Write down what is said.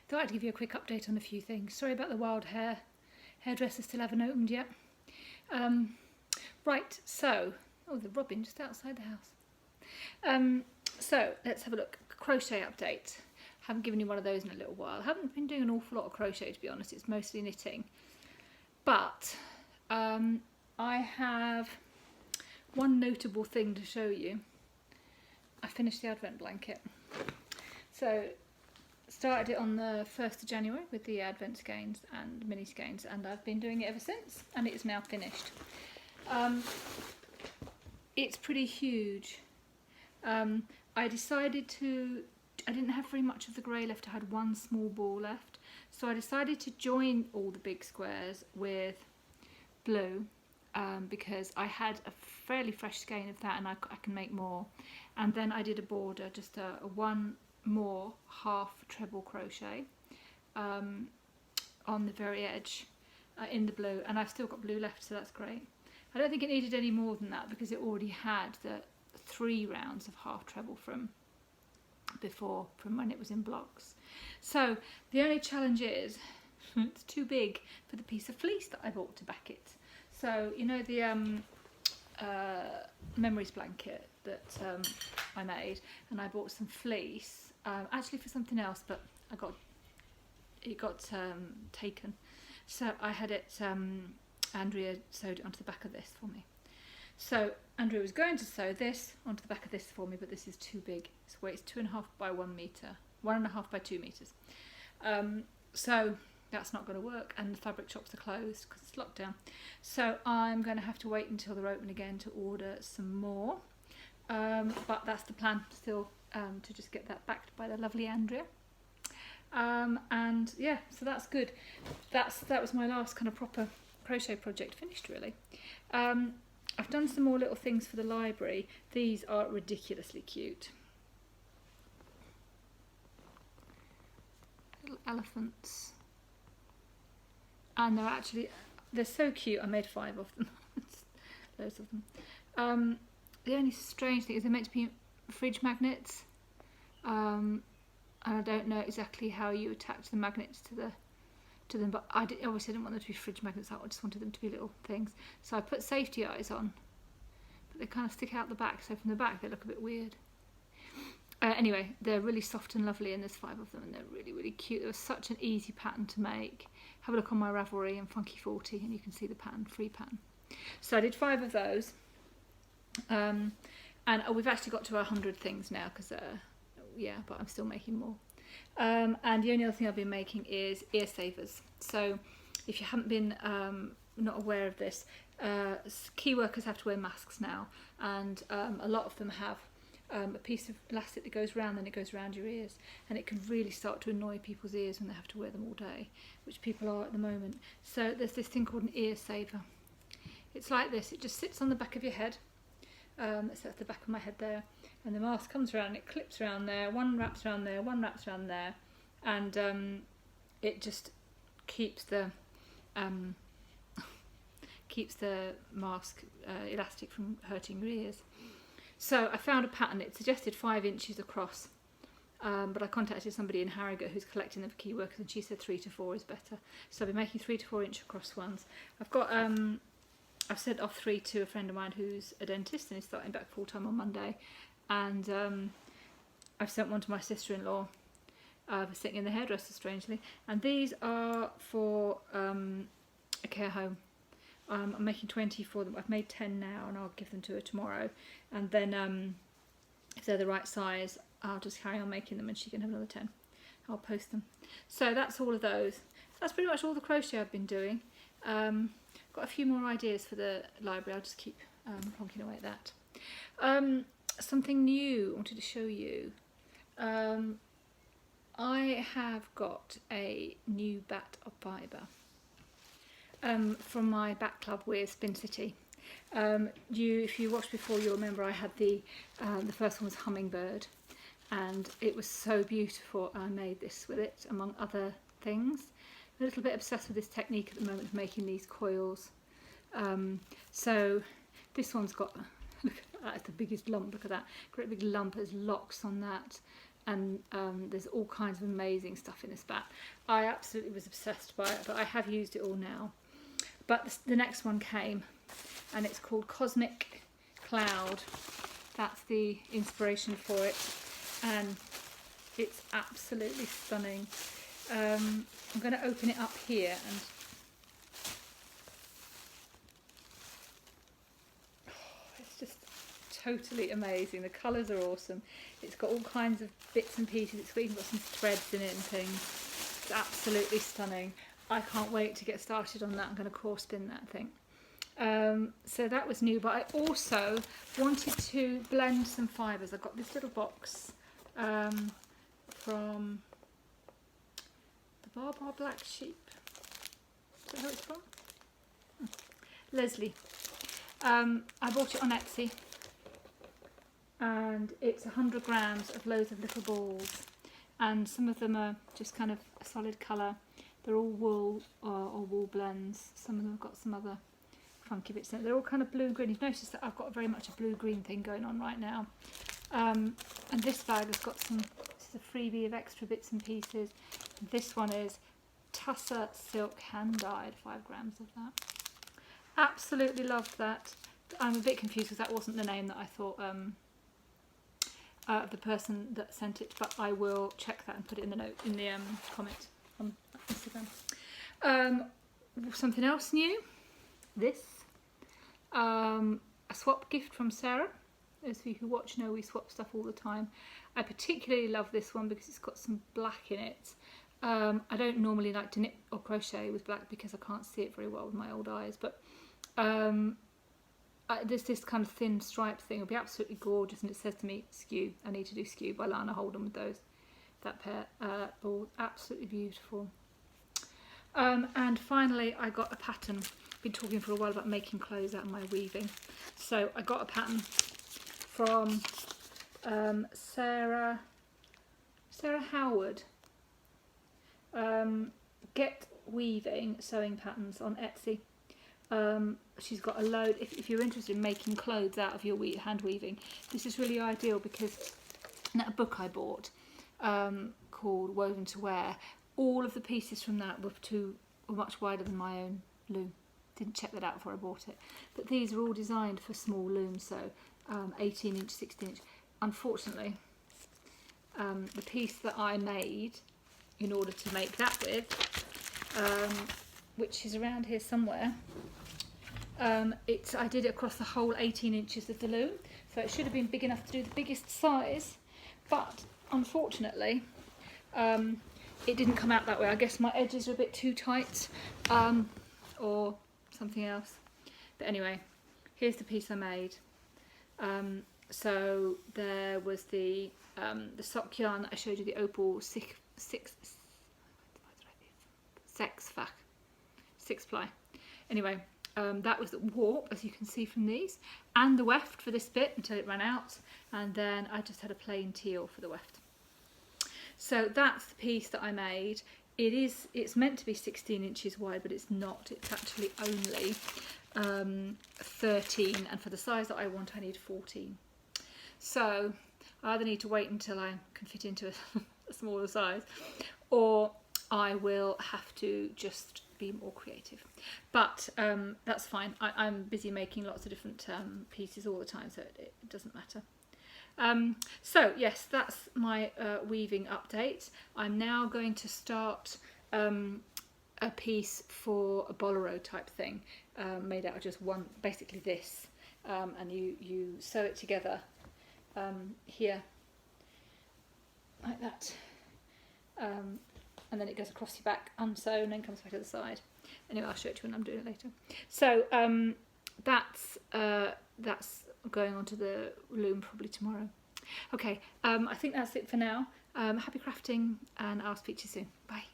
Thought I'd give you a quick update on a few things. Sorry about the wild hair. Hairdresser still haven't opened yet. Right, so, oh, the robin just outside the house. So let's have a look. Crochet update. Haven't given you one of those in a little while. Haven't been doing an awful lot of crochet, to be honest. It's mostly knitting. But I have one notable thing to show you. I finished the advent blanket. So started it on the 1st of January with the advent skeins and mini skeins, and I've been doing it ever since, and it is now finished. It's pretty huge. I decided I didn't have very much of the grey left. I had one small ball left, so I decided to join all the big squares with blue, because I had a fairly fresh skein of that, and I can make more. And then I did a border, just a one more half treble crochet on the very edge in the blue, and I've still got blue left, so that's great. I don't think it needed any more than that because it already had the 3 rounds of half treble from before, from when it was in blocks. So the only challenge is it's too big for the piece of fleece that I bought to back it. So you know the memories blanket that I made, and I bought some fleece actually for something else, but it got taken, so I had it Andrea sewed it onto the back of this for me. So Andrea was going to sew this onto the back of this for me, but this is too big. It's 2.5 by 1 metre, 1.5 by 2 metres. So that's not going to work, and the fabric shops are closed because it's lockdown. So I'm going to have to wait until they're open again to order some more. But that's the plan still, to just get that backed by the lovely Andrea. And yeah, so that's good. That was my last kind of proper crochet project finished, really. I've done some more little things for the library. These are ridiculously cute. Little elephants. And they're so cute. I made 5 of them. Loads of them. The only strange thing is they're meant to be fridge magnets. And I don't know exactly how you attach the magnets to them, but obviously I didn't want them to be fridge magnets. I just wanted them to be little things. So I put safety eyes on, but they kind of stick out the back, so from the back they look a bit weird. Anyway, they're really soft and lovely, and there's 5 of them, and they're really, really cute. It was such an easy pattern to make. Have a look on my Ravelry and Funky 40 and you can see the pattern, free pattern. So I did 5 of those, and we've actually got to 100 things now, because yeah, but I'm still making more. And the only other thing I've been making is ear savers. So if you haven't been not aware of this, key workers have to wear masks now, and a lot of them have a piece of elastic that goes round, and it goes around your ears, and it can really start to annoy people's ears when they have to wear them all day, which people are at the moment. So there's this thing called an ear saver. It's like this. It just sits on the back of your head. So that's the back of my head there, and the mask comes around, it clips around there, one wraps around there, one wraps around there, and it just keeps the mask elastic from hurting your ears. So I found a pattern. It suggested 5 inches across, but I contacted somebody in Harrogate who's collecting them for key workers, and she said 3 to 4 is better. So I've been making 3 to 4 inch across ones. I've sent off 3 to a friend of mine who's a dentist and is starting back full time on Monday, and I've sent one to my sister-in-law for sitting in the hairdresser, strangely. And these are for a care home. I'm making 20 for them. I've made 10 now, and I'll give them to her tomorrow. And then if they're the right size, I'll just carry on making them, and she can have another 10. I'll post them. So that's all of those. That's pretty much all the crochet I've been doing. Got a few more ideas for the library. I'll just keep plonking away at that. Something new I wanted to show you. I have got a new bat of fibre from my back club with Spin City. If you watched before, you'll remember I had the first one was Hummingbird, and it was so beautiful. I made this with it, among other things. A little bit obsessed with this technique at the moment of making these coils. So this one's got, look at that, it's the biggest lump, look at that, great big lump, there's locks on that. and there's all kinds of amazing stuff in this bat. I absolutely was obsessed by it, but I have used it all now. But the next one came, and it's called Cosmic Cloud. That's the inspiration for it, and it's absolutely stunning. I'm going to open it up here, and it's just totally amazing. The colours are awesome. It's got all kinds of bits and pieces. It's even got some threads in it and things. It's absolutely stunning. I can't wait to get started on that. I'm going to core spin that thing. So that was new, but I also wanted to blend some fibres. I got this little box from the Barbar Black Sheep. Is that who it's from? Leslie. I bought it on Etsy, and it's 100 grams of loads of little balls, and some of them are just kind of a solid colour. They're all wool or wool blends. Some of them have got some other funky bits in it. They're all kind of blue-green. You've noticed that I've got very much a blue-green thing going on right now. And this bag has got some, this is a freebie of extra bits and pieces. This one is Tussar Silk hand-dyed, 5 grams of that. Absolutely loved that. I'm a bit confused because that wasn't the name that I thought the person that sent it, but I will check that and put it in the note, in the comment on Instagram. Something else new, this, a swap gift from Sarah. Those of you who watch know we swap stuff all the time. I particularly love this one because it's got some black in it. I don't normally like to knit or crochet with black because I can't see it very well with my old eyes, but there's this kind of thin striped thing. It'll be absolutely gorgeous, and it says to me, Skew. I need to do Skew by Lana Holden with those. That pair balls, absolutely beautiful. And finally I got a pattern. I've been talking for a while about making clothes out of my weaving. So I got a pattern from Sarah Howard. Get Weaving Sewing Patterns on Etsy. She's got a load. If you're interested in making clothes out of your hand weaving, this is really ideal because in that book I bought called Woven to Wear, all of the pieces from that were much wider than my own loom. Didn't check that out before I bought it, but these are all designed for small looms, so 18 inch, 16 inch. Unfortunately, the piece that I made in order to make that with, which is around here somewhere, I did it across the whole 18 inches of the loom, so it should have been big enough to do the biggest size, but unfortunately it didn't come out that way. I guess my edges are a bit too tight, or something else. But anyway, here's the piece I made. So there was the sock yarn that I showed you, the opal 6 ply. Anyway, that was the warp, as you can see from these, and the weft for this bit until it ran out, and then I just had a plain teal for the weft. So that's the piece that I made. It's meant to be 16 inches wide, but it's not. It's actually only 13, and for the size that I want I need 14. So I either need to wait until I can fit into a smaller size, or I will have to just be more creative. But that's fine. I'm busy making lots of different pieces all the time, so it doesn't matter. So yes, that's my weaving update. I'm now going to start a piece for a bolero type thing, made out of just one, basically this, and you sew it together here like that, and then it goes across your back unsewn and then comes back to the side. Anyway, I'll show it to you when I'm doing it later. So that's going onto the loom probably tomorrow. Okay, I think that's it for now. Happy crafting, and I'll speak to you soon. Bye.